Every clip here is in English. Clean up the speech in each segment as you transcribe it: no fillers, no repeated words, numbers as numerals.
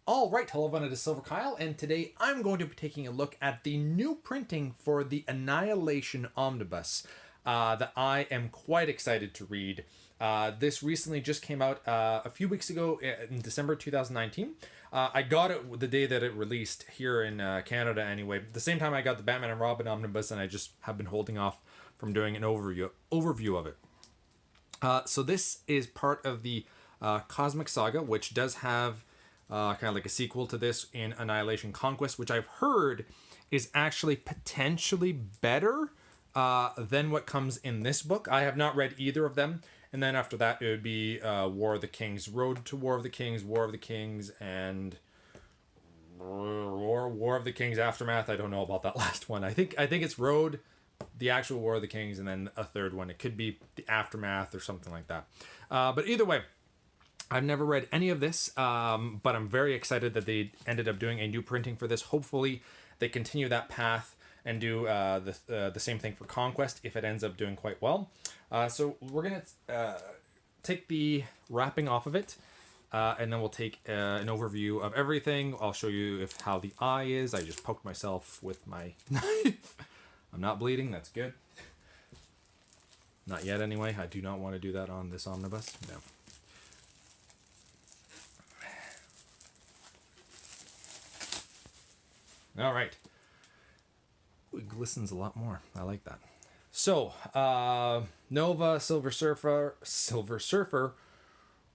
All right, hello everyone, it is silverkyle, and today I'm going to be taking a look at the new printing for the Annihilation Omnibus that I am quite excited to read. This recently just came out a few weeks ago in December 2019. I got it the day that it released here in Canada anyway. At the same time I got the Batman and Robin Omnibus, and I just have been holding off from doing an overview of it. So this is part of the Cosmic Saga, which does have kind of like a sequel to this in Annihilation Conquest, which I've heard is actually potentially better than what comes in this book. I have not read either of them. And then after that, it would be War of the Kings, Road to War of the Kings, War of the Kings, and War of the Kings Aftermath. I don't know about that last one. I think it's Road, the actual War of the Kings, and then a third one. It could be the Aftermath or something like that. But either way, I've never read any of this, but I'm very excited that they ended up doing a new printing for this. Hopefully, they continue that path and do the same thing for Conquest if it ends up doing quite well. So we're going to take the wrapping off of it, and then we'll take an overview of everything. I'll show you how the eye is. I just poked myself with my knife. I'm not bleeding. That's good. Not yet, anyway. I do not want to do that on this omnibus. No. All right. Ooh, it glistens a lot more. I like that. So, Nova, Silver Surfer,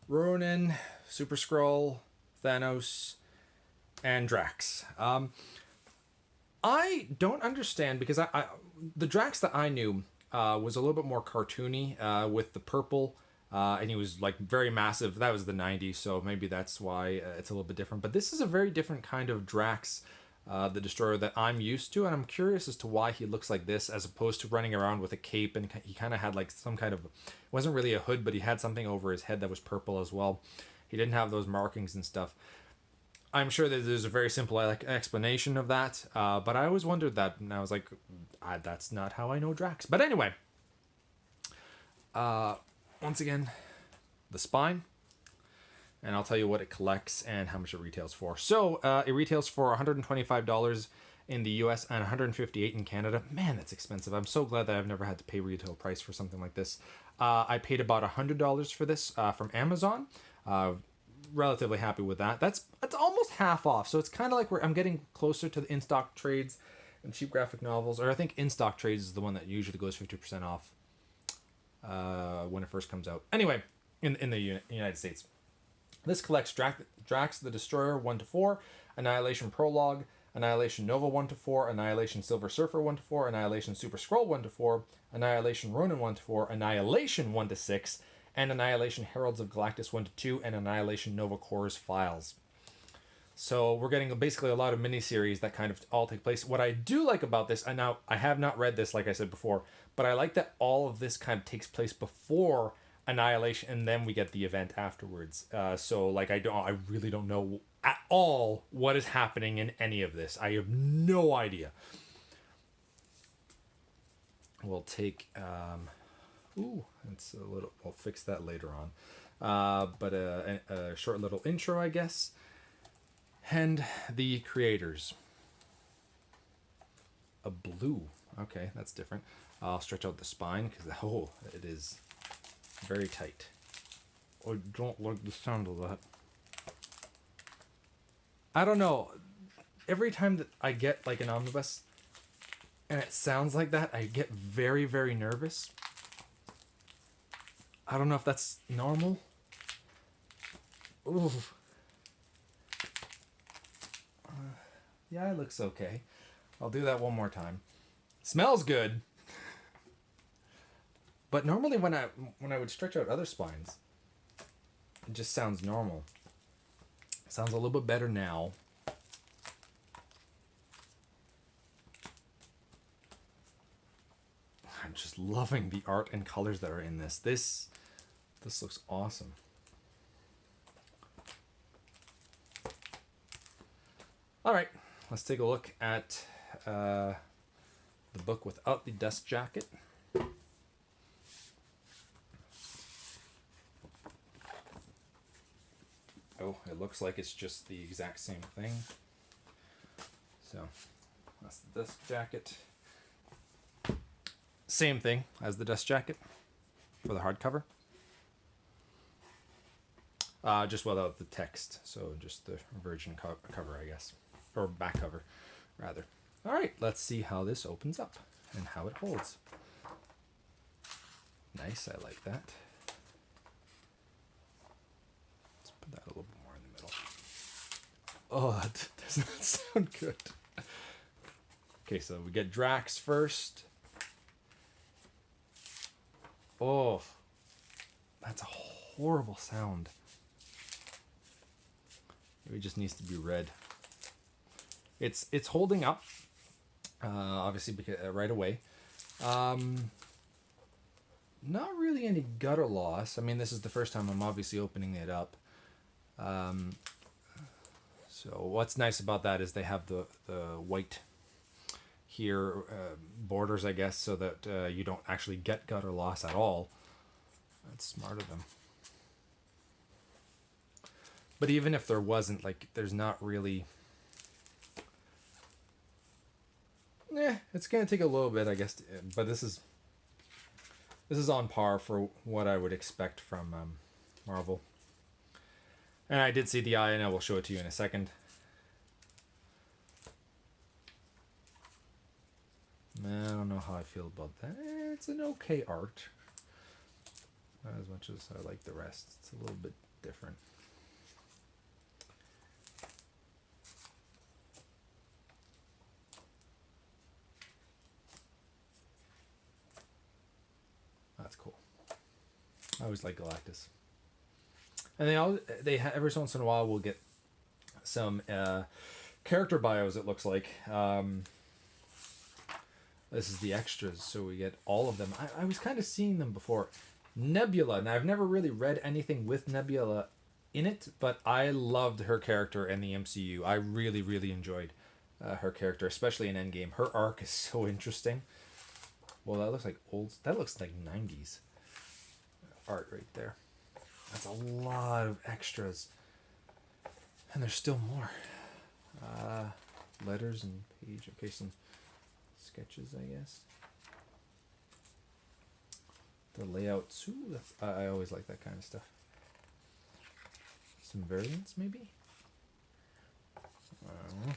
Ronin, Super Skrull, Thanos, and Drax. I don't understand because the Drax that I knew was a little bit more cartoony with the purple, and he was like very massive. That was the 90s, so maybe that's why it's a little bit different. But this is a very different kind of Drax, the Destroyer, that I'm used to, and I'm curious as to why he looks like this as opposed to running around with a cape, and he kind of had like some kind of, it wasn't really a hood, but he had something over his head that was purple as well. He didn't have those markings and stuff. I'm sure that there's a very simple explanation of that, but I always wondered that, and I was like, that's not how I know Drax. But anyway, once again, the spine, and I'll tell you what it collects and how much it retails for. So it retails for $125 in the US and $158 in Canada. Man, that's expensive. I'm so glad that I've never had to pay retail price for something like this. I paid about $100 for this from Amazon. Relatively happy with that. That's almost half off. So it's kind of like I'm getting closer to the in-stock trades and cheap graphic novels. Or I think in-stock trades is the one that usually goes 50% off when it first comes out. Anyway, in the United States. This collects Drax the Destroyer 1-4, Annihilation Prologue, Annihilation Nova 1-4, Annihilation Silver Surfer 1-4, Annihilation Super Skrull 1-4, Annihilation Ronin 1-4, Annihilation 1-6, and Annihilation Heralds of Galactus 1-2, and Annihilation Nova Corps Files. So we're getting basically a lot of miniseries that kind of all take place. What I do like about this, and now I have not read this like I said before, but I like that all of this kind of takes place before Annihilation, and then we get the event afterwards. So like I really don't know at all what is happening in any of this. I have no idea. We'll take it's a little, we'll fix that later on. But a short little intro, I guess. And the creators. A blue. Okay, that's different. I'll stretch out the spine because it is very tight. I don't like the sound of that. I don't know. Every time that I get like an omnibus and it sounds like that, I get very, very nervous. I don't know if that's normal. Ooh. Yeah, it looks okay. I'll do that one more time. Smells good. But normally when I would stretch out other spines, it just sounds normal. It sounds a little bit better now. I'm just loving the art and colors that are in this. This looks awesome. All right, let's take a look at the book without the dust jacket. Oh, it looks like it's just the exact same thing. So that's the dust jacket. Same thing as the dust jacket for the hardcover. Just without the text, so just the virgin cover, I guess, or back cover, rather. All right, let's see how this opens up and how it holds. Nice, I like that. Let's put that a little bit more in the middle. Oh, that does not sound good. Okay, so we get Drax first. Oh, that's a horrible sound. It just needs to be read. It's holding up, obviously, because right away. Not really any gutter loss. I mean, this is the first time I'm obviously opening it up. So what's nice about that is they have the white here borders, I guess, so that you don't actually get gutter loss at all. That's smart of them. But even if there wasn't, like, there's not really... it's going to take a little bit, I guess, but this is on par for what I would expect from Marvel. And I did see the eye, and I will show it to you in a second. I don't know how I feel about that. It's an okay art. Not as much as I like the rest. It's a little bit different. That's cool. I always like Galactus. And they every once in a while we'll get some character bios, it looks like. This is the extras, so we get all of them. I was kind of seeing them before. Nebula. Now, I've never really read anything with Nebula in it, but I loved her character in the MCU. I really, really enjoyed her character, especially in Endgame. Her arc is so interesting. Well, that looks like that looks like 90s art right there. That's a lot of extras. And there's still more. Letters and page. Okay, some sketches, I guess. The layouts. Ooh, I always like that kind of stuff. Some variants, maybe? I don't know.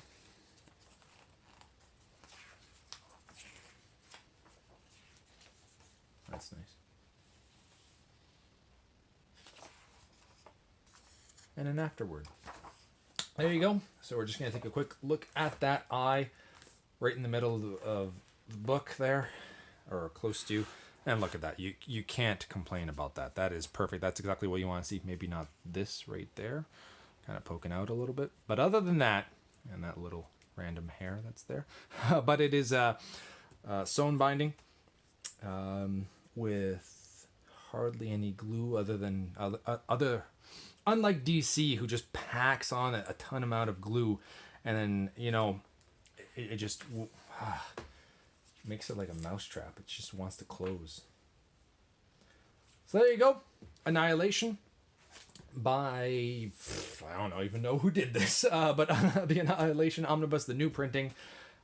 That's nice. And an afterword. There you go. So we're just going to take a quick look at that eye right in the middle of the book there, or close to. And look at that. You can't complain about that. That is perfect. That's exactly what you want to see. Maybe not this right there, kind of poking out a little bit. But other than that, and that little random hair that's there. But it is sewn binding with hardly any glue other than unlike DC, who just packs on a ton amount of glue, and then, you know, it just makes it like a mousetrap. It just wants to close. So there you go. Annihilation by, I don't even know who did this, but the Annihilation Omnibus, the new printing,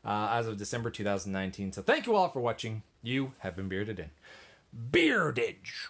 as of December 2019. So thank you all for watching. You have been bearded in Beardage.